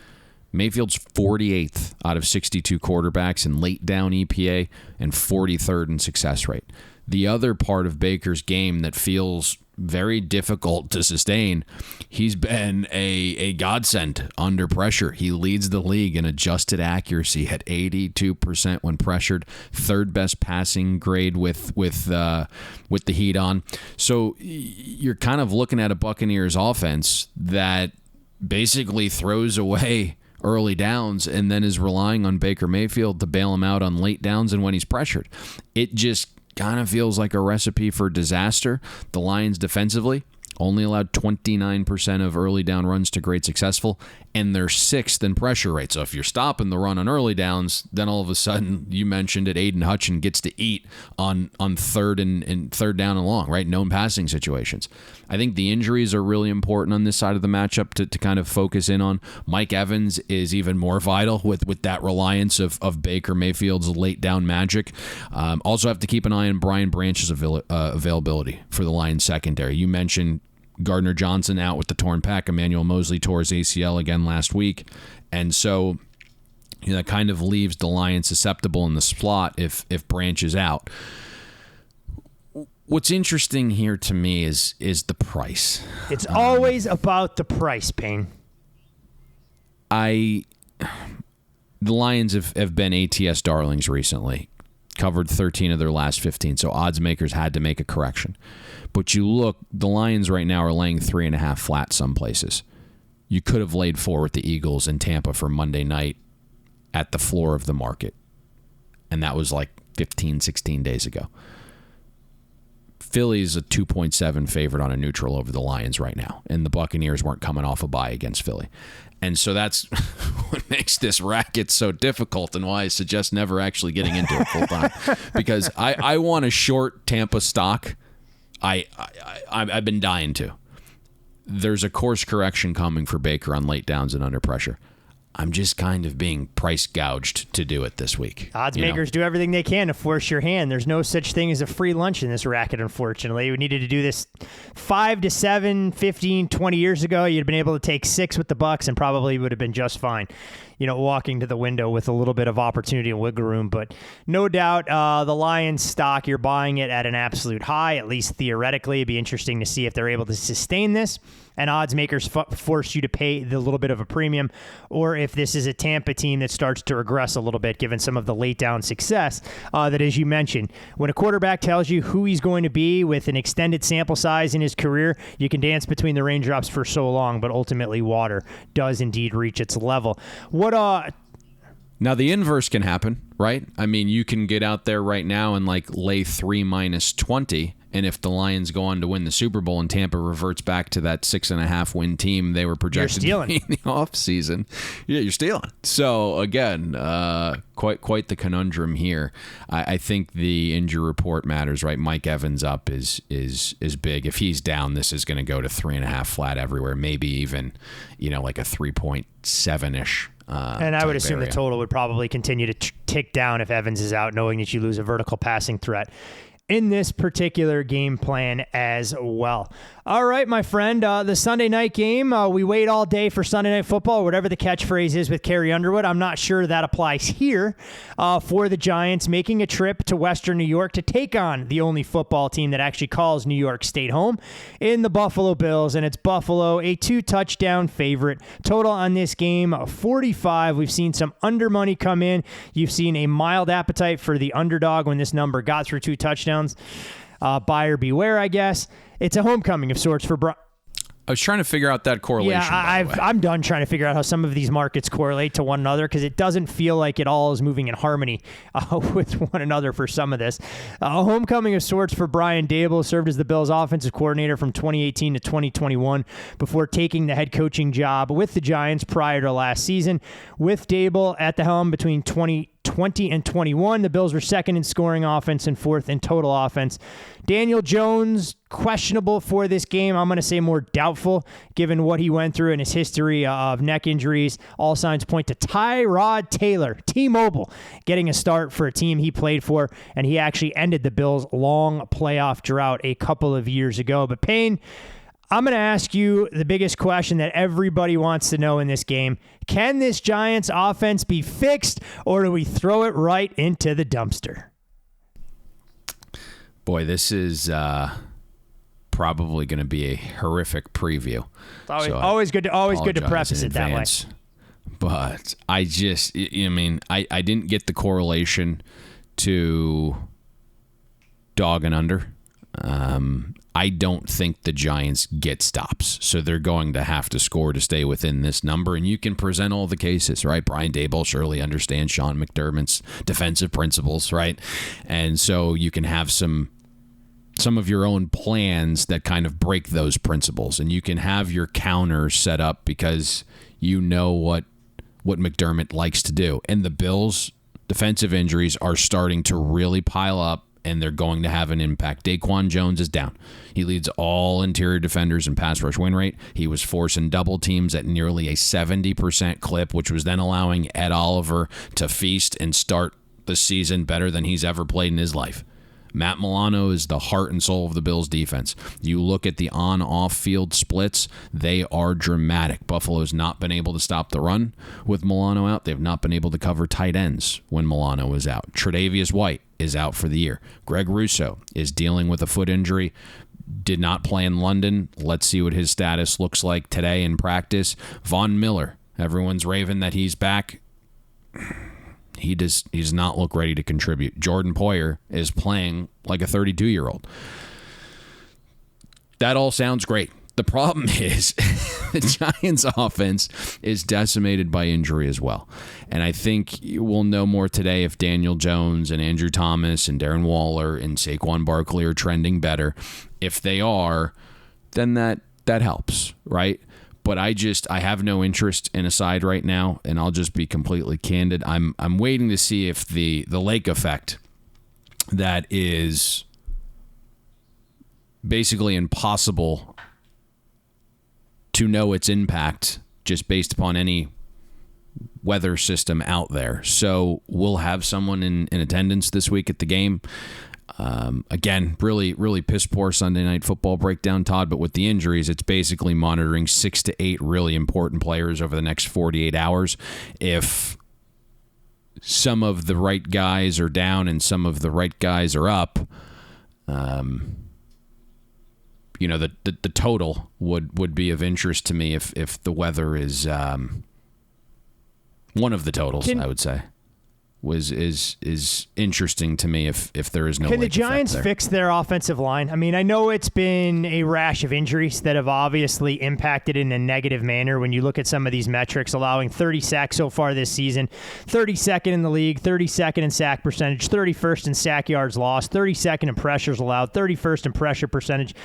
Mayfield's 48th out of 62 quarterbacks in late down EPA and 43rd in success rate. The other part of Baker's game that feels very difficult to sustain, he's been a godsend under pressure. He leads the league in adjusted accuracy at 82% when pressured, third best passing grade with the heat on. So you're kind of looking at a Buccaneers offense that basically throws away early downs and then is relying on Baker Mayfield to bail him out on late downs and when he's pressured. It just kind of feels like a recipe for disaster. The Lions defensively only allowed 29% of early down runs to grade successful, and they're 6th in pressure rate. So if you're stopping the run on early downs, then all of a sudden, you mentioned it, Aiden Hutchin gets to eat on third and third down and long, right? Known passing situations. I think the injuries are really important on this side of the matchup to kind of focus in on. Mike Evans is even more vital with that reliance of Baker Mayfield's late down magic. Also have to keep an eye on Brian Branch's availability for the Lions secondary. You mentioned Gardner Johnson out with the torn pec. Emmanuel Mosley tore his ACL again last week. And so that kind of leaves the Lions susceptible in the slot if Branch is out. What's interesting here to me is the price. It's always about the price, Payne. The Lions have been ATS darlings recently. Covered 13 of their last 15, so odds makers had to make a correction. But you look, the Lions right now are laying 3.5 flat some places. You could have laid 4 with the Eagles in Tampa for Monday night at the floor of the market. And that was like 15, 16 days ago. Philly's a 2.7 favorite on a neutral over the Lions right now. And the Buccaneers weren't coming off a bye against Philly. And so that's what makes this racket so difficult and why I suggest never actually getting into it full time. Because I want a short Tampa stock. I've been dying to. There's a course correction coming for Baker on late downs and under pressure. I'm just kind of being price gouged to do it this week. Odds makers do everything they can to force your hand. There's no such thing as a free lunch in this racket, unfortunately. We needed to do this 5 to 7, 15, 20 years ago. You'd have been able to take 6 with the Bucs and probably would have been just fine, walking to the window with a little bit of opportunity and wiggle room. But no doubt the Lions stock, you're buying it at an absolute high, at least theoretically. It'd be interesting to see if they're able to sustain this. And odds makers force you to pay the little bit of a premium, or if this is a Tampa team that starts to regress a little bit, given some of the late down success that, as you mentioned, when a quarterback tells you who he's going to be with an extended sample size in his career, you can dance between the raindrops for so long, but ultimately water does indeed reach its level. Now, the inverse can happen, right? I mean, you can get out there right now and lay 3 minus 20 And if the Lions go on to win the Super Bowl and Tampa reverts back to that 6.5 win team they were projected to be in the offseason, you're stealing. So again, quite the conundrum here. I think the injury report matters, right? Mike Evans up is big. If he's down, this is going to go to 3.5 flat everywhere. Maybe even, like a 3.7-ish. And I would assume the total would probably continue to tick down if Evans is out, knowing that you lose a vertical passing threat in this particular game plan as well. All right, my friend, the Sunday night game, we wait all day for Sunday Night Football, whatever the catchphrase is with Carrie Underwood. I'm not sure that applies here for the Giants making a trip to Western New York to take on the only football team that actually calls New York State home in the Buffalo Bills, and it's Buffalo, a 2-touchdown favorite. Total on this game, 45. We've seen some under money come in. You've seen a mild appetite for the underdog when this number got through 2 touchdowns. Buyer beware, I guess. It's a homecoming of sorts for I was trying to figure out that correlation. Yeah, I'm done trying to figure out how some of these markets correlate to one another because it doesn't feel like it all is moving in harmony with one another for some of this. A homecoming of sorts for Brian Daboll, served as the Bills' offensive coordinator from 2018 to 2021 before taking the head coaching job with the Giants prior to last season. With Daboll at the helm between 2020 and 21, the Bills were second in scoring offense and fourth in total offense. Daniel Jones, questionable for this game. I'm going to say more doubtful given what he went through in his history of neck injuries. All signs point to Tyrod Taylor, T-Mobile, getting a start for a team he played for, and he actually ended the Bills' long playoff drought a couple of years ago. But Payne, I'm going to ask you the biggest question that everybody wants to know in this game. Can this Giants offense be fixed, or do we throw it right into the dumpster? Boy, this is probably going to be a horrific preview. It's always good to preface it that way. But I just, I didn't get the correlation to dog and under. I don't think the Giants get stops, so they're going to have to score to stay within this number, and you can present all the cases, right? Brian Daboll surely understands Sean McDermott's defensive principles, right? And so you can have some of your own plans that kind of break those principles, and you can have your counter set up because you know what McDermott likes to do. And the Bills' defensive injuries are starting to really pile up, and they're going to have an impact. Daquan Jones is down. He leads all interior defenders in pass rush win rate. He was forcing double teams at nearly a 70% clip, which was then allowing Ed Oliver to feast and start the season better than he's ever played in his life. Matt Milano is the heart and soul of the Bills' defense. You look at the on-off field splits, they are dramatic. Buffalo's not been able to stop the run with Milano out. They've not been able to cover tight ends when Milano is out. Tre'Davious White is out for the year. Greg Russo is dealing with a foot injury. Did not play in London. Let's see what his status looks like today in practice. Von Miller, everyone's raving that he's back. He does not look ready to contribute. Jordan Poyer is playing like a 32-year-old. That all sounds great. The problem is the Giants' offense is decimated by injury as well. And I think we'll know more today if Daniel Jones and Andrew Thomas and Darren Waller and Saquon Barkley are trending better. If they are, then that helps, right? But I have no interest in a side right now, and I'll just be completely candid. I'm waiting to see if the Lake effect that is basically impossible to know its impact just based upon any weather system out there. So we'll have someone in attendance this week at the game. Again, really, really piss poor Sunday Night Football breakdown, Todd, but with the injuries, it's basically monitoring 6 to 8 really important players over the next 48 hours. If some of the right guys are down and some of the right guys are up, the total would be of interest to me if the weather is one of the totals, I would say. is interesting to me if there is no Can the lake effect Giants there. fix their offensive line? I mean, I know it's been a rash of injuries that have obviously impacted in a negative manner when you look at some of these metrics, allowing 30 sacks so far this season, 32nd in the league, 32nd in sack percentage, 31st in sack yards lost, 32nd in pressures allowed, 31st in pressure percentage.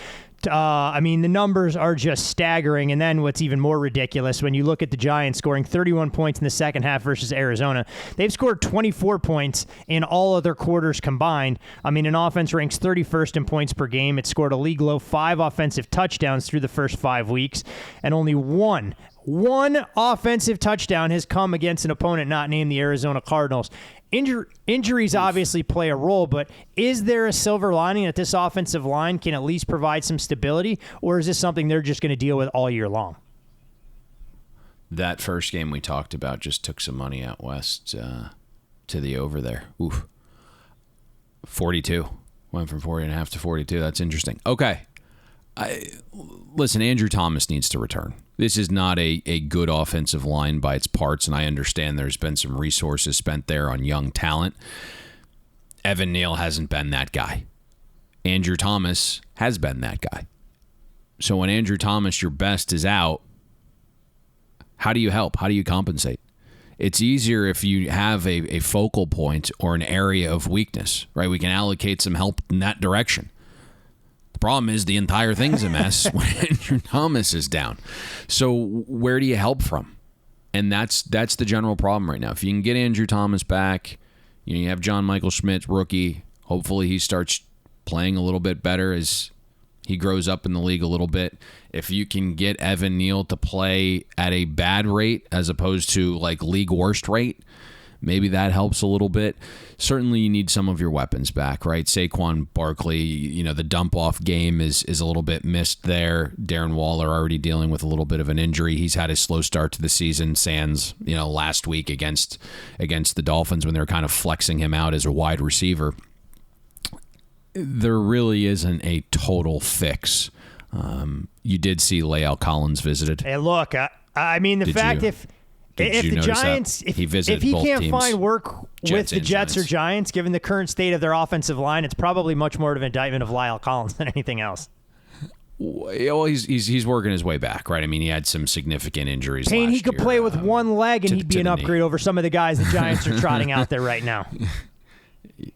I mean, the numbers are just staggering. And then what's even more ridiculous, when you look at the Giants scoring 31 points in the second half versus Arizona, they've scored 24 points in all other quarters combined. I mean, an offense ranks 31st in points per game. It scored a league low 5 offensive touchdowns through the first 5 weeks, and only one offensive touchdown has come against an opponent not named the Arizona Cardinals. Injuries obviously play a role, but is there a silver lining that this offensive line can at least provide some stability, or is this something they're just going to deal with all year long? That first game we talked about just took some money out west to the over there. Oof. 42. Went from 40.5 to 42. That's interesting. Okay. Listen, Andrew Thomas needs to return. This is not a good offensive line by its parts, and I understand there's been some resources spent there on young talent. Evan Neal hasn't been that guy. Andrew Thomas has been that guy. So when Andrew Thomas, your best, is out, how do you help? How do you compensate? It's easier if you have a focal point or an area of weakness, right? We can allocate some help in that direction. The problem is the entire thing's a mess when Andrew Thomas is down. So where do you help from? And that's the general problem right now. If you can get Andrew Thomas back, you have John Michael Schmidt, rookie. Hopefully he starts playing a little bit better as he grows up in the league a little bit. If you can get Evan Neal to play at a bad rate as opposed to like league worst rate, maybe that helps a little bit. Certainly you need some of your weapons back, right? Saquon Barkley, the dump-off game is a little bit missed there. Darren Waller already dealing with a little bit of an injury. He's had a slow start to the season, sans, last week against the Dolphins when they were kind of flexing him out as a wide receiver. There really isn't a total fix. You did see Lael Collins visited. Hey, look, I mean, the fact if the Giants, if he can't find work with the Jets or Giants, given the current state of their offensive line, it's probably much more of an indictment of Lael Collins than anything else. Well, he's working his way back, right? I mean, he had some significant injuries. Payne, last he could year, play with one leg, and he'd be an upgrade knee. over some of the guys the Giants are trotting out there right now.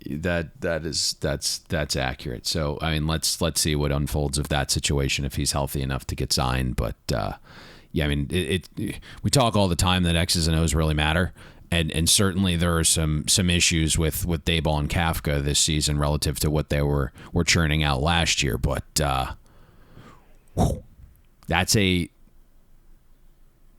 That's accurate. So I mean, let's see what unfolds of that situation if he's healthy enough to get signed. But yeah, I mean, we talk all the time that X's and O's really matter, and certainly there are some issues with Daboll and Kafka this season relative to what they were churning out last year. But that's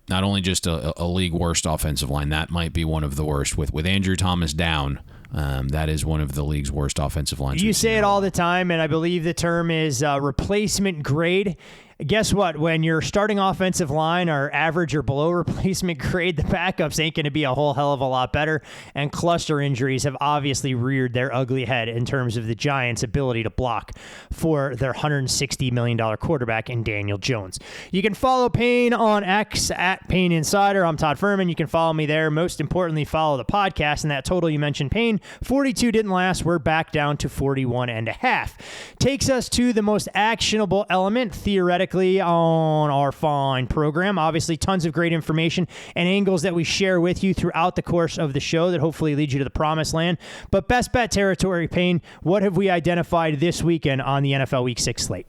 not only just a league worst offensive line, that might be one of the worst with Andrew Thomas down. That is one of the league's worst offensive lines. You say it all the time, and I believe the term is replacement grade. Guess what? When your starting offensive line are average or below replacement grade, the backups ain't going to be a whole hell of a lot better. And cluster injuries have obviously reared their ugly head in terms of the Giants' ability to block for their $160 million quarterback in Daniel Jones. You can follow Payne on X at Payne Insider. I'm Todd Fuhrman. You can follow me there. Most importantly, follow the podcast. And that total you mentioned, Payne, 42 didn't last. We're back down to 41.5. Takes us to the most actionable element, theoretically, on our fine program. Obviously, tons of great information and angles that we share with you throughout the course of the show that hopefully lead you to the promised land. But best bet territory, Payne, what have we identified this weekend on the NFL Week 6 slate?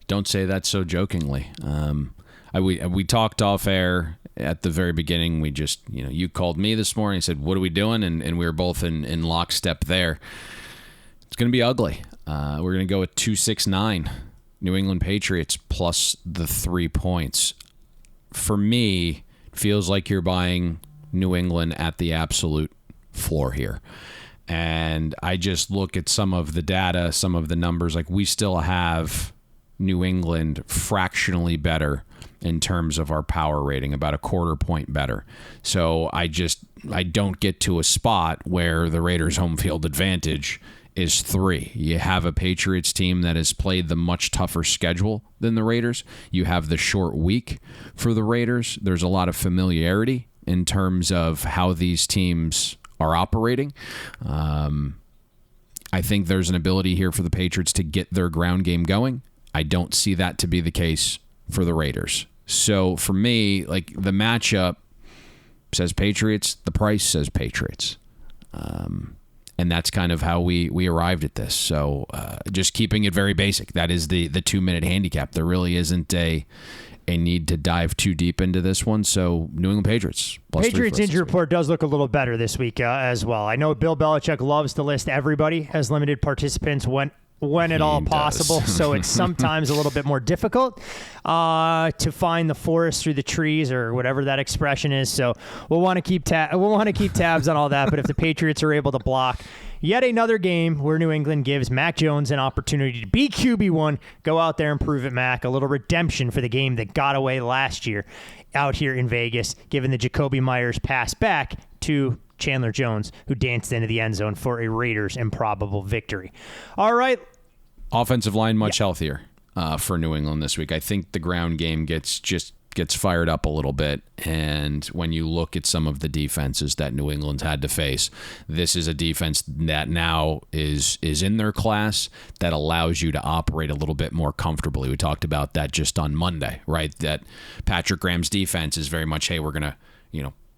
Don't say that so jokingly. We talked off air at the very beginning. We just, you called me this morning and said, what are we doing? And we were both in lockstep there. It's going to be ugly. We're going to go with 269. New England Patriots plus the 3 points. For me, feels like you're buying New England at the absolute floor here. And I just look at some of the data, some of the numbers. Like, we still have New England fractionally better in terms of our power rating, about a quarter point better. So I don't get to a spot where the Raiders' home field advantage is 3. You have a Patriots team that has played the much tougher schedule than the Raiders. You have the short week for the Raiders. There's a lot of familiarity in terms of how these teams are operating. I think there's an ability here for the Patriots to get their ground game going. I don't see that to be the case for the Raiders. So for me, like, the matchup says Patriots, the price says Patriots. And that's kind of how we arrived at this. So just keeping it very basic. That is the 2-minute handicap. There really isn't a need to dive too deep into this one. So New England Patriots. Patriots injury report does look a little better this week as well. I know Bill Belichick loves to list everybody as limited participants when at all possible. So it's sometimes a little bit more difficult to find the forest through the trees, or whatever that expression is. So we'll want to keep tabs on all that. But if the Patriots are able to block yet another game where New England gives Mac Jones an opportunity to be QB1, go out there and prove it, Mac. A little redemption for the game that got away last year out here in Vegas, given the Jacoby Myers pass back to Chandler Jones, who danced into the end zone for a Raiders improbable victory. All right. Offensive line much healthier for New England this week. I think the ground game gets fired up a little bit, and when you look at some of the defenses that New England's had to face, this is a defense that now is in their class that allows you to operate a little bit more comfortably. We talked about that just on Monday, right? That Patrick Graham's defense is very much, hey, we're going to,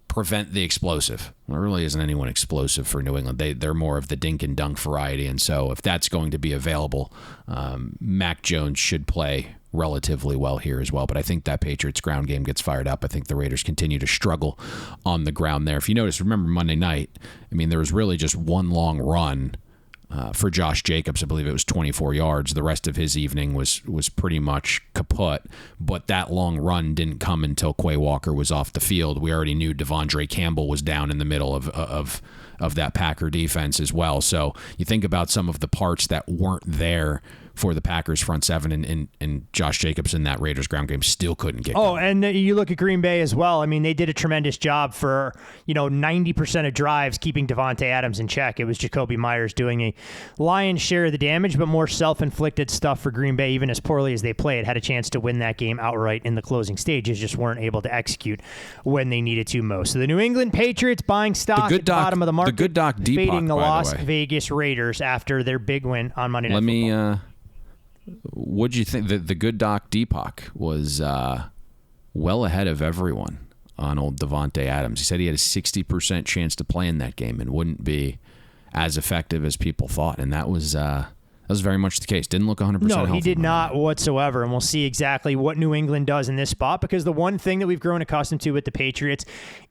prevent the explosive. Well, there really isn't anyone explosive for New England. They're more of the dink and dunk variety, and so if that's going to be available, Mac Jones should play relatively well here as well. But I think that Patriots ground game gets fired up. I think the Raiders continue to struggle on the ground there. If you notice, remember Monday night, there was really just one long run for Josh Jacobs. I believe it was 24 yards. The rest of his evening was pretty much kaput, but that long run didn't come until Quay Walker was off the field. We already knew Devondre Campbell was down in the middle of that Packer defense as well. So you think about some of the parts that weren't there for the Packers front seven, and Josh Jacobs in that Raiders ground game still couldn't get going. And you look at Green Bay as well. They did a tremendous job for 90% of drives keeping Devontae Adams in check. It was Jacoby Myers doing a lion's share of the damage, but more self-inflicted stuff for Green Bay. Even as poorly as they played, had a chance to win that game outright in the closing stages, just weren't able to execute when they needed to most. So the New England Patriots buying stock at the bottom of the market, the good doc Deepak, fading the Las Vegas Raiders after their big win on Monday Night Football. What'd you think? The good doc Deepak was well ahead of everyone on old Devontae Adams. He said he had a 60% chance to play in that game and wouldn't be as effective as people thought, and that was very much the case. Didn't look 100% No, healthy. he did not whatsoever, and we'll see exactly what New England does in this spot, because the one thing that we've grown accustomed to with the Patriots,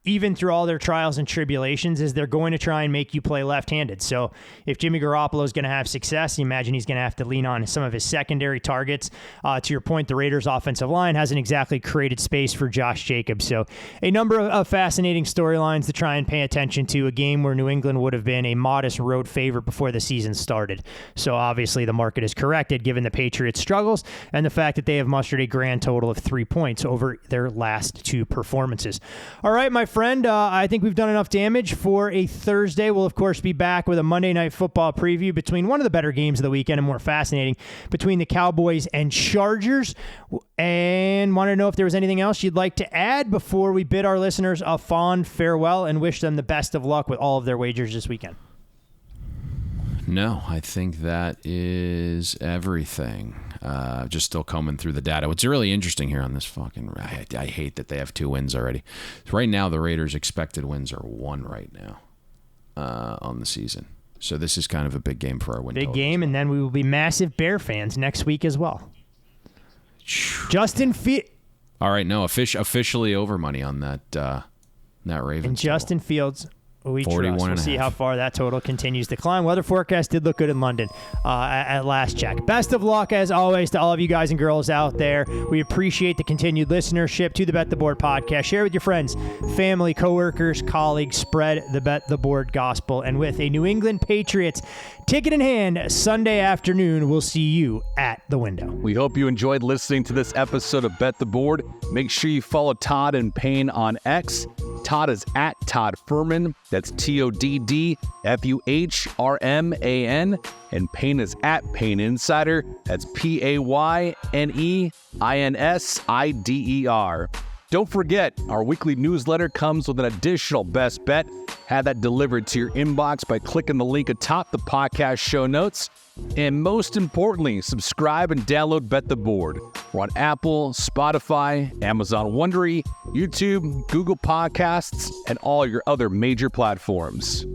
even through all their trials and tribulations, is they're going to try and make you play left-handed. So if Jimmy Garoppolo is going to have success, you imagine he's going to have to lean on some of his secondary targets. To your point, the Raiders' offensive line hasn't exactly created space for Josh Jacobs. So a number of fascinating storylines to try and pay attention to, a game where New England would have been a modest road favorite before the season started. So obviously the market is corrected given the Patriots' struggles and the fact that they have mustered a grand total of 3 points over their last two performances. All right, my friend, I think we've done enough damage for a Thursday. We'll, of course, be back with a Monday Night Football preview between one of the better games of the weekend and more fascinating between the Cowboys and Chargers. And want to know if there was anything else you'd like to add before we bid our listeners a fond farewell and wish them the best of luck with all of their wagers this weekend. No, I think that is everything. Just still combing through the data. What's really interesting here on this fucking... I hate that they have 2 wins already. So right now, the Raiders' expected wins are 1 right now on the season. So this is kind of a big game for our win. Big game, and then we will be massive Bear fans next week as well. Justin Fields... All right, no, officially over money on that Ravens. And Justin Fields... We trust. We'll see how half. far that total continues to climb. Weather forecast did look good in London at last check. Best of luck, as always, to all of you guys and girls out there. We appreciate the continued listenership to the Bet the Board podcast. Share with your friends, family, coworkers, colleagues. Spread the Bet the Board gospel. And with a New England Patriots ticket in hand Sunday afternoon, we'll see you at the window. We hope you enjoyed listening to this episode of Bet the Board. Make sure you follow Todd and Payne on X. Todd is at Todd Fuhrman. That's TODDFUHRMAN. And Payne is at Payne Insider. That's PAYNEINSIDER. Don't forget, our weekly newsletter comes with an additional best bet. Have that delivered to your inbox by clicking the link atop the podcast show notes. And most importantly, subscribe and download Bet the Board. We're on Apple, Spotify, Amazon Wondery, YouTube, Google Podcasts, and all your other major platforms.